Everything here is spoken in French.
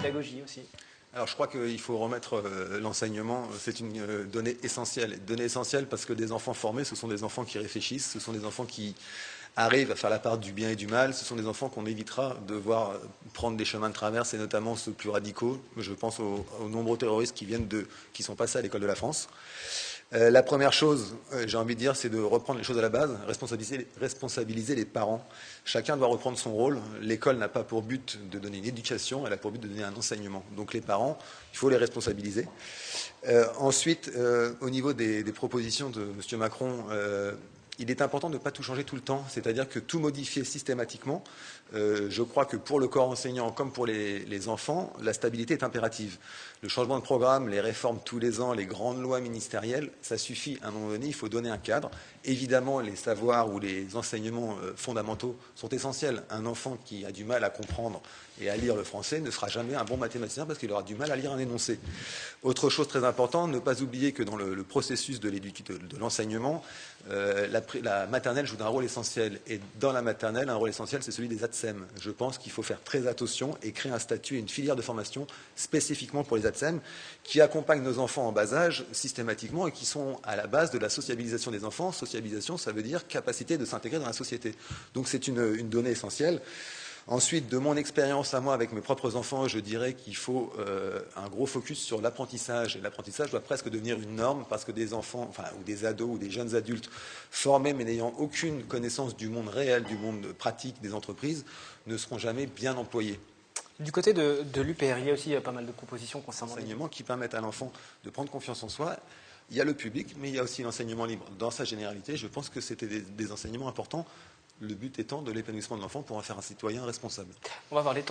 pédagogie aussi. Alors je crois qu'il faut remettre l'enseignement, c'est une donnée essentielle. Donnée essentielle parce que des enfants formés, ce sont des enfants qui réfléchissent, ce sont des enfants qui arrivent à faire la part du bien et du mal, ce sont des enfants qu'on évitera de voir prendre des chemins de traverse, et notamment ceux plus radicaux. Je pense aux nombreux terroristes qui sont passés à l'école de la France. La première chose, j'ai envie de dire, c'est de reprendre les choses à la base, responsabiliser les parents. Chacun doit reprendre son rôle. L'école n'a pas pour but de donner une éducation, elle a pour but de donner un enseignement. Donc les parents, il faut les responsabiliser. Ensuite, au niveau des propositions de M. Macron, il est important de ne pas tout changer tout le temps, c'est-à-dire que tout modifier systématiquement. Je crois que pour le corps enseignant comme pour les enfants, la stabilité est impérative. Le changement de programme, les réformes tous les ans, les grandes lois ministérielles, ça suffit à un moment donné, il faut donner un cadre. Évidemment, les savoirs ou les enseignements fondamentaux sont essentiels. Un enfant qui a du mal à comprendre et à lire le français ne sera jamais un bon mathématicien parce qu'il aura du mal à lire un énoncé. Autre chose très importante, ne pas oublier que dans le processus de l'enseignement, la maternelle joue un rôle essentiel. Et dans la maternelle, un rôle essentiel, c'est celui des ATSEM. Je pense qu'il faut faire très attention et créer un statut et une filière de formation spécifiquement pour les ATSEM qui accompagnent nos enfants en bas âge systématiquement et qui sont à la base de la sociabilisation des enfants. Sociabilisation, ça veut dire capacité de s'intégrer dans la société. Donc c'est une donnée essentielle. Ensuite, de mon expérience à moi avec mes propres enfants, je dirais qu'il faut un gros focus sur l'apprentissage. Et l'apprentissage doit presque devenir une norme parce que des enfants, ou des ados ou des jeunes adultes formés mais n'ayant aucune connaissance du monde réel, du monde pratique des entreprises, ne seront jamais bien employés. Du côté de l'UPR, il y a aussi pas mal de propositions concernant l'enseignement qui permettent à l'enfant de prendre confiance en soi. Il y a le public, mais il y a aussi l'enseignement libre. Dans sa généralité, je pense que c'était des enseignements importants. Le but étant de l'épanouissement de l'enfant pour en faire un citoyen responsable. On va voir les